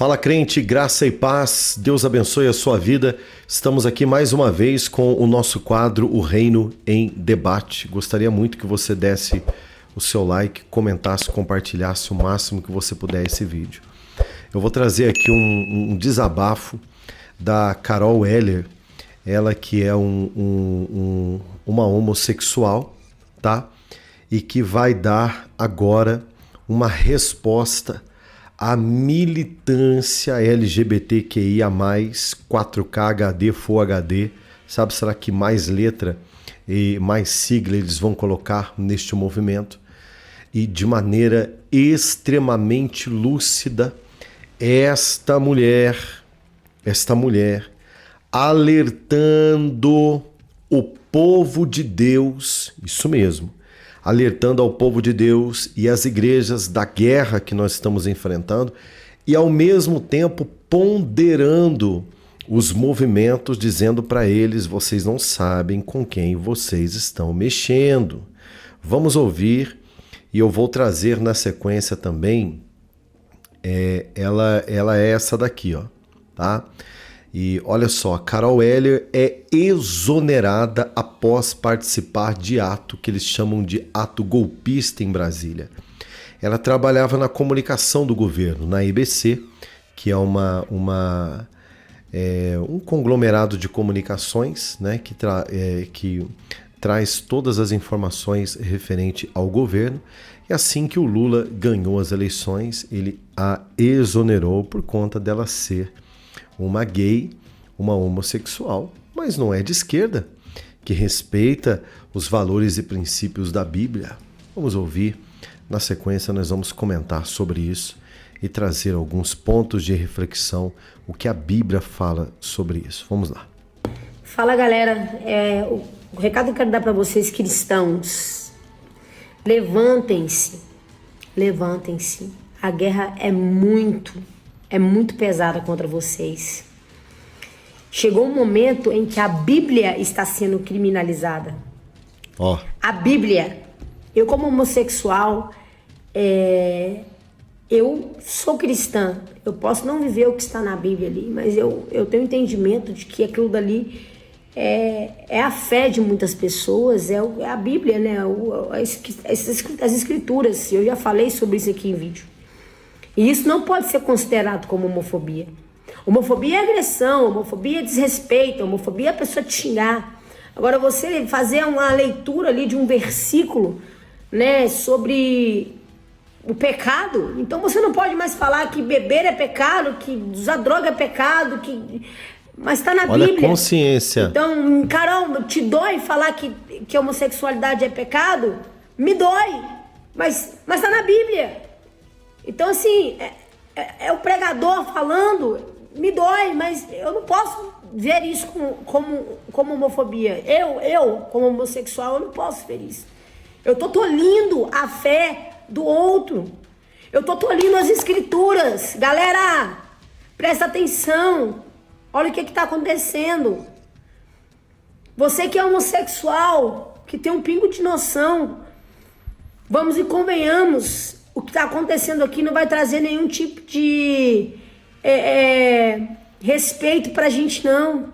Fala crente, graça e paz, Deus abençoe a sua vida. Estamos aqui mais uma vez com o nosso quadro O Reino em Debate. Gostaria muito que você desse o seu like, comentasse, compartilhasse o máximo que você puder esse vídeo. Eu vou trazer aqui um desabafo da Carol Heller, ela que é uma homossexual, tá? E que vai dar agora uma resposta à militância LGBTQIA+, 4K, HD, Full HD. Sabe, será que mais letra e mais sigla eles vão colocar neste movimento? E de maneira extremamente lúcida, esta mulher alertando o povo de Deus, isso mesmo, alertando ao povo de Deus e às igrejas da guerra que nós estamos enfrentando e ao mesmo tempo ponderando os movimentos, dizendo para eles: vocês não sabem com quem vocês estão mexendo. Vamos ouvir, e eu vou trazer na sequência também, ela é essa daqui, ó, tá? E olha só, Carol Heller é exonerada após participar de ato que eles chamam de ato golpista em Brasília. Ela trabalhava na comunicação do governo, na IBC, que é um conglomerado de comunicações, né, que traz todas as informações referente ao governo. E assim que o Lula ganhou as eleições, ele a exonerou por conta dela ser uma gay, uma homossexual, mas não é de esquerda, que respeita os valores e princípios da Bíblia. Vamos ouvir. Na sequência nós vamos comentar sobre isso e trazer alguns pontos de reflexão, o que a Bíblia fala sobre isso. Vamos lá. Fala, galera. O recado que eu quero dar para vocês, cristãos: levantem-se. A guerra é muito pesada contra vocês. Chegou um momento em que a Bíblia está sendo criminalizada. A Bíblia. Eu, como homossexual, eu sou cristã. Eu posso não viver o que está na Bíblia ali, mas eu tenho entendimento de que aquilo dali é a fé de muitas pessoas, é a Bíblia, né? As escrituras. Eu já falei sobre isso aqui em vídeo. E isso não pode ser considerado como homofobia. Homofobia é agressão, homofobia é desrespeito, homofobia é a pessoa te xingar. Agora, você fazer uma leitura ali de um versículo, né, sobre o pecado, então você não pode mais falar que beber é pecado, que usar droga é pecado, mas está na Bíblia. Olha a consciência. Então, Carol, te dói falar que homossexualidade é pecado? Me dói, mas está na Bíblia. Então, assim, é o pregador falando, me dói, mas eu não posso ver isso como homofobia. Eu, como homossexual, eu não posso ver isso. Eu tô tolindo a fé do outro. Eu tô tolindo as escrituras. Galera, presta atenção. Olha o que tá acontecendo. Você que é homossexual, que tem um pingo de noção, vamos e convenhamos, o que está acontecendo aqui não vai trazer nenhum tipo de respeito pra gente, não.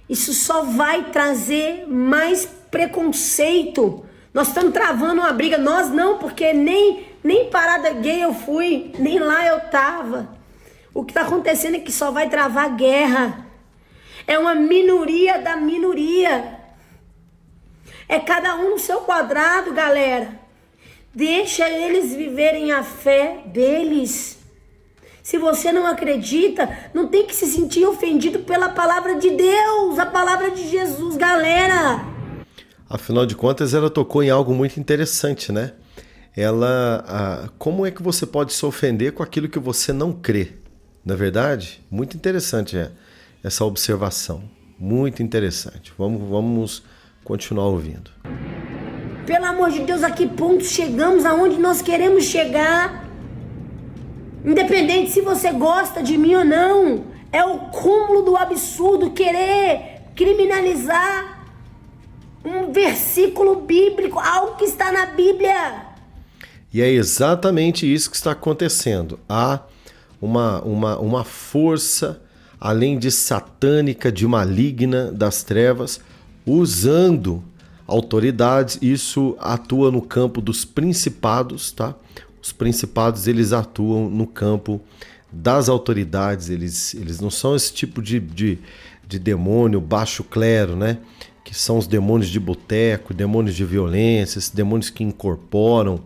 Isso só vai trazer mais preconceito. Nós estamos travando uma briga. Nós não, porque nem parada gay eu fui, nem lá eu tava. O que está acontecendo é que só vai travar guerra. É uma minoria da minoria. É cada um no seu quadrado, galera. Deixa eles viverem a fé deles. Se você não acredita, não tem que se sentir ofendido pela palavra de Deus, a palavra de Jesus, galera. Afinal de contas, ela tocou em algo muito interessante, né? Como é que você pode se ofender com aquilo que você não crê? Não é verdade? Muito interessante essa observação. Muito interessante. Vamos continuar ouvindo. Pelo amor de Deus, a que ponto chegamos, aonde nós queremos chegar? Independente se você gosta de mim ou não, é o cúmulo do absurdo querer criminalizar um versículo bíblico, algo que está na Bíblia. E é exatamente isso que está acontecendo. Há uma força, além de satânica, de maligna das trevas, usando autoridades. Isso atua no campo dos principados, tá? Os principados, eles atuam no campo das autoridades, eles não são esse tipo de demônio baixo clero, né? Que são os demônios de boteco, demônios de violência, esses demônios que incorporam.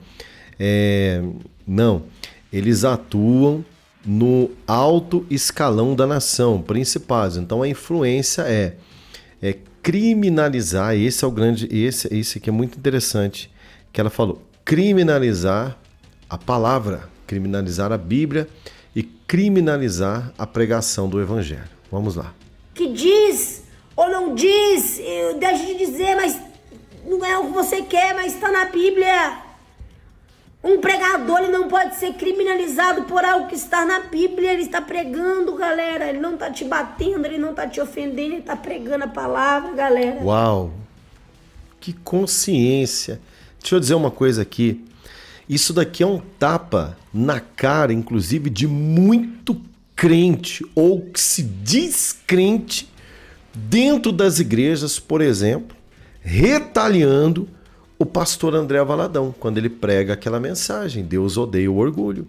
Não, eles atuam no alto escalão da nação, principados. Então a influência é criminalizar. Esse é o grande, esse aqui é muito interessante, que ela falou, criminalizar a palavra, criminalizar a Bíblia e criminalizar a pregação do Evangelho. Vamos lá. Que diz ou não diz, deixa de dizer, mas não é o que você quer, mas está na Bíblia. Um pregador, ele não pode ser criminalizado por algo que está na Bíblia. Ele está pregando, galera. Ele não está te batendo, ele não está te ofendendo, ele está pregando a palavra, galera. Uau! Que consciência! Deixa eu dizer uma coisa aqui. Isso daqui é um tapa na cara, inclusive, de muito crente ou que se diz crente dentro das igrejas, por exemplo, retaliando o pastor André Valadão, quando ele prega aquela mensagem, Deus odeia o orgulho,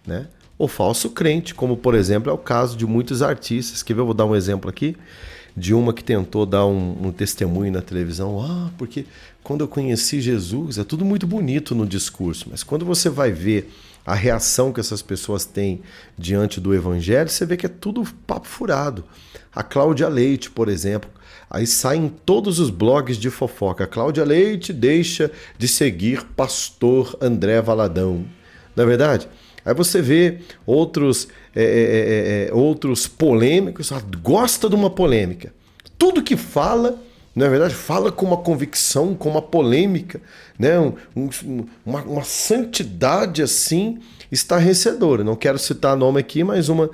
né? O falso crente, como por exemplo é o caso de muitos artistas, que eu vou dar um exemplo aqui, de uma que tentou dar um testemunho na televisão, porque quando eu conheci Jesus, é tudo muito bonito no discurso, mas quando você vai ver a reação que essas pessoas têm diante do evangelho, você vê que é tudo papo furado. A Cláudia Leite, por exemplo, aí saem todos os blogs de fofoca. A Cláudia Leite deixa de seguir pastor André Valadão. Não é verdade? Aí você vê outros polêmicos, gosta de uma polêmica. Tudo que fala, não é verdade? Fala com uma convicção, com uma polêmica, né? Uma santidade assim estarrecedora. Não quero citar nome aqui, mas uma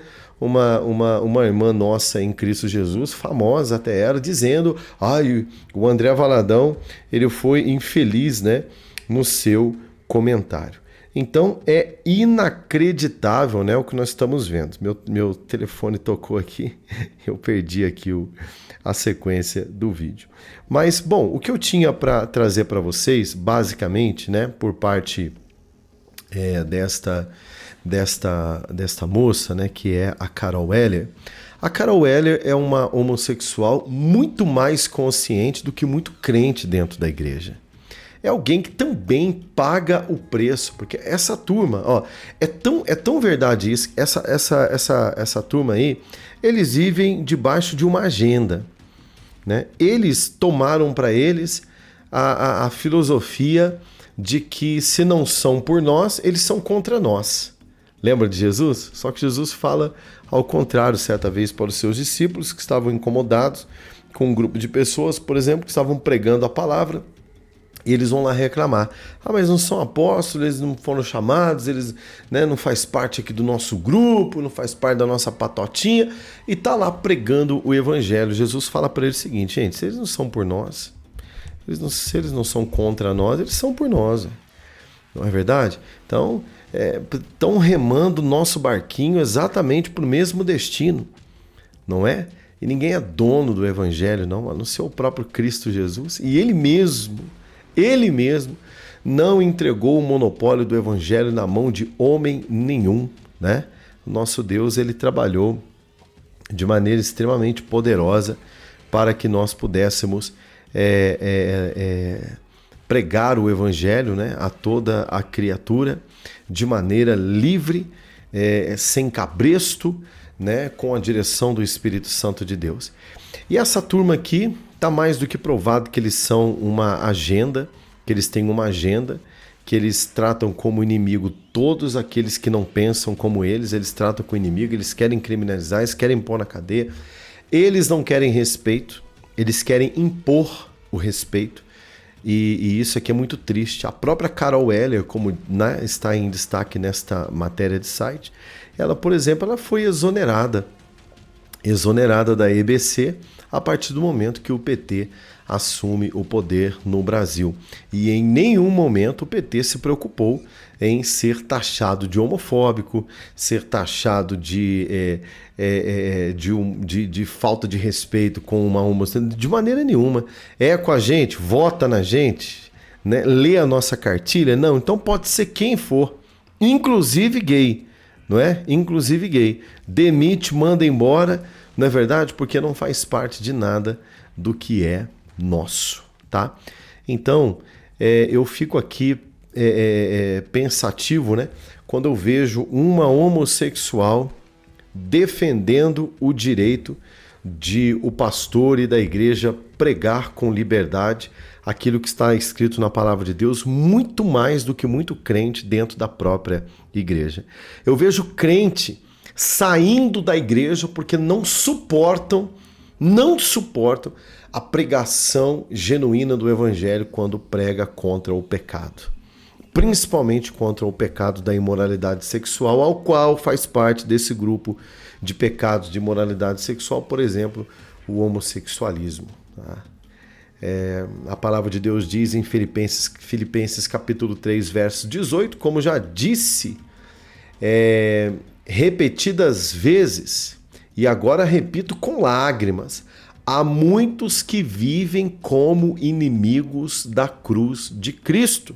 irmã nossa em Cristo Jesus, famosa até era, dizendo, o André Valadão, ele foi infeliz, né, no seu comentário. Então é inacreditável, né, o que nós estamos vendo. Meu telefone tocou aqui, eu perdi aqui a sequência do vídeo. Mas, bom, o que eu tinha para trazer para vocês, basicamente, né, por parte desta moça, né, que é a Carol Weller. A Carol Weller é uma homossexual muito mais consciente do que muito crente dentro da igreja. É alguém que também paga o preço, porque essa turma, é tão verdade isso, essa turma aí, eles vivem debaixo de uma agenda, né? Eles tomaram para eles a filosofia de que se não são por nós, eles são contra nós. Lembra de Jesus? Só que Jesus fala ao contrário, certa vez, para os seus discípulos que estavam incomodados com um grupo de pessoas, por exemplo, que estavam pregando a palavra, e eles vão lá reclamar. Mas não são apóstolos, eles não foram chamados, eles, né, não faz parte aqui do nosso grupo, não faz parte da nossa patotinha, e tá lá pregando o evangelho. Jesus fala para eles o seguinte, gente, se eles não são por nós, se eles não são contra nós, eles são por nós. Não é verdade? Então, estão remando nosso barquinho exatamente para o mesmo destino, não é? E ninguém é dono do evangelho, não, a não ser o próprio Cristo Jesus. E Ele mesmo não entregou o monopólio do evangelho na mão de homem nenhum, né? O nosso Deus, ele trabalhou de maneira extremamente poderosa para que nós pudéssemos pregar o evangelho, né, a toda a criatura de maneira livre, sem cabresto, né, com a direção do Espírito Santo de Deus. E essa turma aqui está mais do que provado que eles são uma agenda, que eles têm uma agenda, que eles tratam como inimigo todos aqueles que não pensam como eles tratam como inimigo, eles querem criminalizar, eles querem pôr na cadeia, eles não querem respeito, eles querem impor o respeito, e isso aqui é muito triste. A própria Carol Weller, como, né, está em destaque nesta matéria de site, ela, por exemplo, ela foi exonerada exonerada da EBC a partir do momento que o PT assume o poder no Brasil. E em nenhum momento o PT se preocupou em ser taxado de homofóbico, ser taxado de falta de respeito com uma homossexualidade, de maneira nenhuma. É com a gente, vota na gente, né? Lê a nossa cartilha? Não, então pode ser quem for, inclusive gay, não é? Inclusive gay. Demite, manda embora, não é verdade? Porque não faz parte de nada do que é nosso, tá? Então, eu fico aqui pensativo, né? Quando eu vejo uma homossexual defendendo o direito de o pastor e da igreja pregar com liberdade aquilo que está escrito na palavra de Deus, muito mais do que muito crente dentro da própria igreja. Eu vejo crente saindo da igreja porque não suportam a pregação genuína do evangelho quando prega contra o pecado. Principalmente contra o pecado da imoralidade sexual, ao qual faz parte desse grupo de pecados de imoralidade sexual, por exemplo, o homossexualismo. Tá? A palavra de Deus diz em Filipenses capítulo 3, verso 18, como já disse repetidas vezes, e agora repito com lágrimas, há muitos que vivem como inimigos da cruz de Cristo.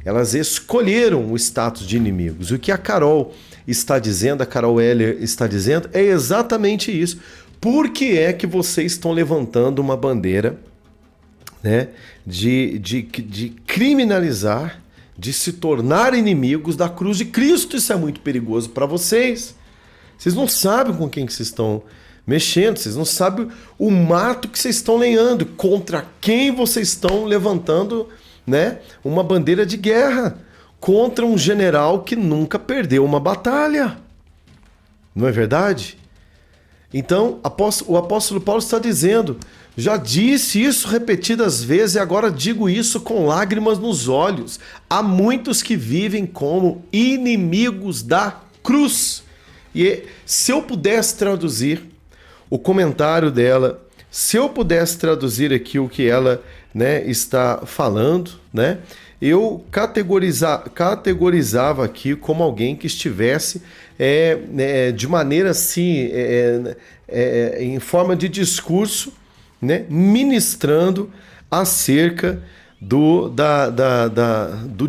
Elas escolheram o status de inimigos. O que a Carol está dizendo, a Carol Heller está dizendo, é exatamente isso. Por que é que vocês estão levantando uma bandeira, né, de criminalizar, de se tornar inimigos da cruz de Cristo? Isso é muito perigoso para vocês. Vocês não sabem com quem que vocês estão mexendo, vocês não sabem o mato que vocês estão lenhando, contra quem vocês estão levantando, né, uma bandeira de guerra contra um general que nunca perdeu uma batalha. Não é verdade? Então, o apóstolo Paulo está dizendo, já disse isso repetidas vezes e agora digo isso com lágrimas nos olhos. Há muitos que vivem como inimigos da cruz. E se eu pudesse traduzir o comentário dela, se eu pudesse traduzir aqui o que ela, né, está falando, né, eu categorizava aqui como alguém que estivesse de maneira assim, em forma de discurso, né, ministrando acerca do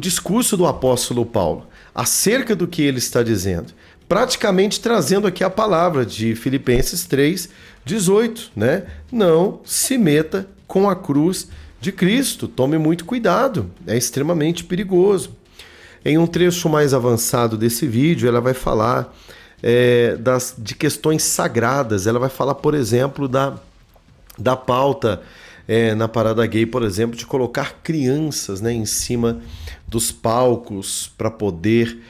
discurso do apóstolo Paulo, acerca do que ele está dizendo. Praticamente trazendo aqui a palavra de Filipenses 3, 18, né? Não se meta com a cruz de Cristo, tome muito cuidado, é extremamente perigoso. Em um trecho mais avançado desse vídeo, ela vai falar de questões sagradas, ela vai falar, por exemplo, da pauta na parada gay, por exemplo, de colocar crianças, né, em cima dos palcos para poder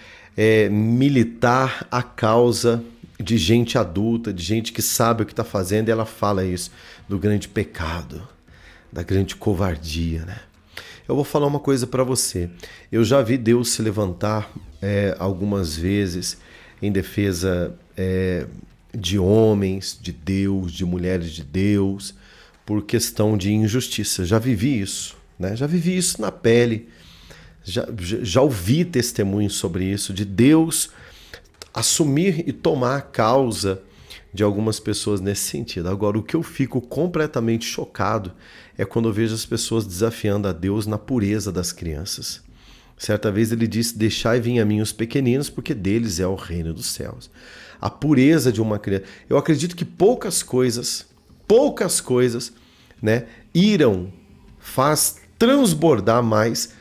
militar a causa de gente adulta, de gente que sabe o que está fazendo, e ela fala isso, do grande pecado, da grande covardia, né? Eu vou falar uma coisa para você. Eu já vi Deus se levantar algumas vezes em defesa de homens, de Deus, de mulheres de Deus, por questão de injustiça. Já vivi isso, né? Já vivi isso na pele. Já ouvi testemunhos sobre isso, de Deus assumir e tomar a causa de algumas pessoas nesse sentido. Agora, o que eu fico completamente chocado é quando eu vejo as pessoas desafiando a Deus na pureza das crianças. Certa vez ele disse, deixai vir a mim os pequeninos, porque deles é o reino dos céus. A pureza de uma criança. Eu acredito que poucas coisas, né, faz transbordar mais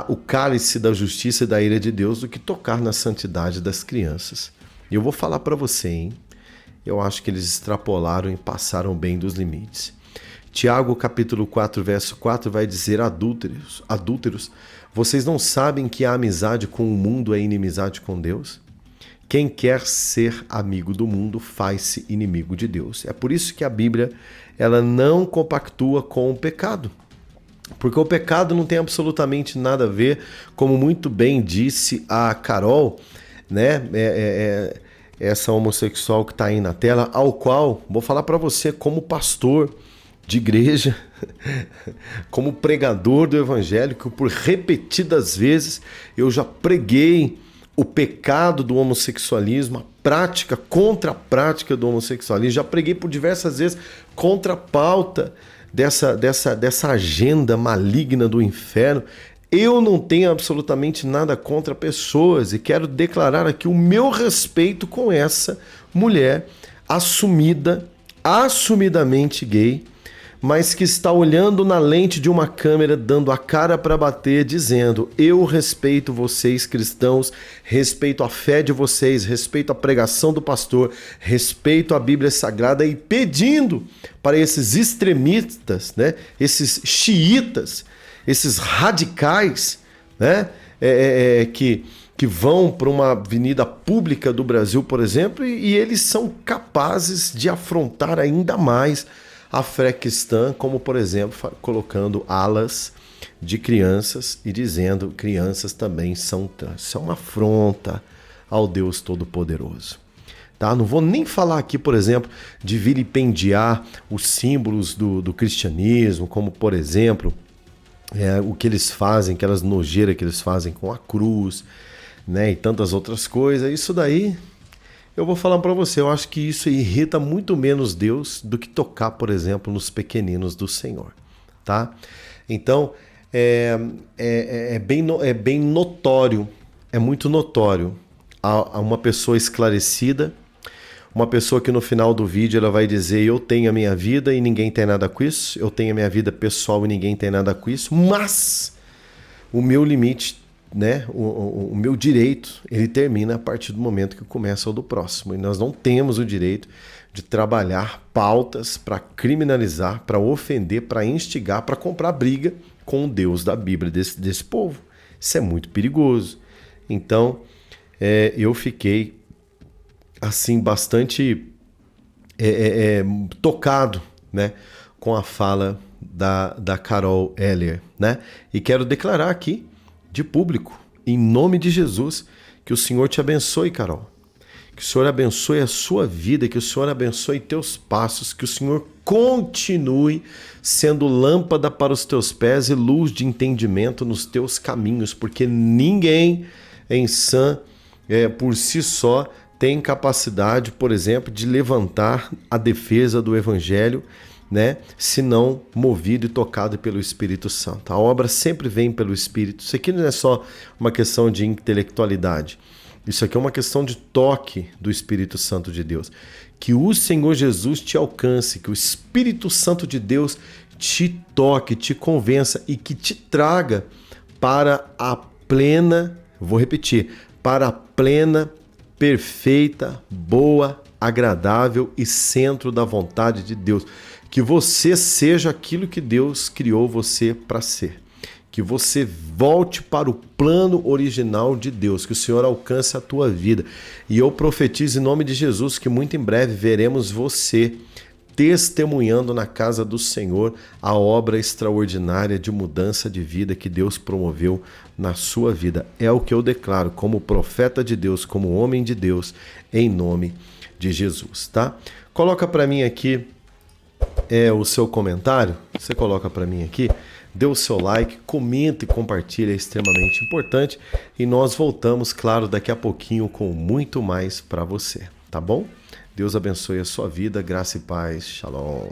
o cálice da justiça e da ira de Deus do que tocar na santidade das crianças. E eu vou falar para você, hein? Eu acho que eles extrapolaram e passaram bem dos limites. Tiago, capítulo 4, verso 4, vai dizer, adúlteros, vocês não sabem que a amizade com o mundo é inimizade com Deus? Quem quer ser amigo do mundo faz-se inimigo de Deus. É por isso que a Bíblia ela não compactua com o pecado. Porque o pecado não tem absolutamente nada a ver, como muito bem disse a Carol, né? essa homossexual que está aí na tela, ao qual vou falar para você como pastor de igreja, como pregador do evangelho, que por repetidas vezes eu já preguei o pecado do homossexualismo, a prática, contra a prática do homossexualismo, já preguei por diversas vezes contra a pauta dessa agenda maligna do inferno. Eu não tenho absolutamente nada contra pessoas e quero declarar aqui o meu respeito com essa mulher assumidamente gay, mas que está olhando na lente de uma câmera, dando a cara para bater, dizendo: eu respeito vocês cristãos, respeito a fé de vocês, respeito a pregação do pastor, respeito a Bíblia Sagrada, e pedindo para esses extremistas, né, esses xiitas, esses radicais, né, que vão para uma avenida pública do Brasil, por exemplo, e eles são capazes de afrontar ainda mais a fé cristã, como, por exemplo, colocando alas de crianças e dizendo que crianças também são trans. Isso é uma afronta ao Deus Todo-Poderoso. Tá? Não vou nem falar aqui, por exemplo, de vilipendiar os símbolos do cristianismo, como, por exemplo, o que eles fazem, aquelas nojeiras que eles fazem com a cruz, né, e tantas outras coisas. Isso daí, eu vou falar para você, eu acho que isso irrita muito menos Deus do que tocar, por exemplo, nos pequeninos do Senhor, tá? Então, é bem notório, é muito notório a uma pessoa esclarecida, uma pessoa que no final do vídeo ela vai dizer: eu tenho a minha vida e ninguém tem nada com isso, eu tenho a minha vida pessoal e ninguém tem nada com isso, mas o meu limite, né, o meu direito, ele termina a partir do momento que começa o do próximo. E nós não temos o direito de trabalhar pautas para criminalizar, para ofender, para instigar, para comprar briga com o Deus da Bíblia desse povo. Isso é muito perigoso. Então, eu fiquei assim bastante tocado, né, com a fala da Carol Heller, né? E quero declarar aqui de público, em nome de Jesus, que o Senhor te abençoe, Carol. Que o Senhor abençoe a sua vida, que o Senhor abençoe teus passos, que o Senhor continue sendo lâmpada para os teus pés e luz de entendimento nos teus caminhos, porque ninguém em sã, por si só, tem capacidade, por exemplo, de levantar a defesa do Evangelho, né, se não movido e tocado pelo Espírito Santo. A obra sempre vem pelo Espírito. Isso aqui não é só uma questão de intelectualidade. Isso aqui é uma questão de toque do Espírito Santo de Deus. Que o Senhor Jesus te alcance, que o Espírito Santo de Deus te toque, te convença e que te traga para a plena, vou repetir, para a plena, perfeita, boa, agradável e centro da vontade de Deus. Que você seja aquilo que Deus criou você para ser. Que você volte para o plano original de Deus. Que o Senhor alcance a tua vida. E eu profetizo em nome de Jesus que muito em breve veremos você testemunhando na casa do Senhor a obra extraordinária de mudança de vida que Deus promoveu na sua vida. É o que eu declaro como profeta de Deus, como homem de Deus, em nome de Jesus, tá? Coloca para mim aqui o seu comentário, você coloca para mim aqui, dê o seu like, comenta e compartilha, é extremamente importante. E nós voltamos, claro, daqui a pouquinho com muito mais para você, tá bom? Deus abençoe a sua vida, graça e paz, shalom.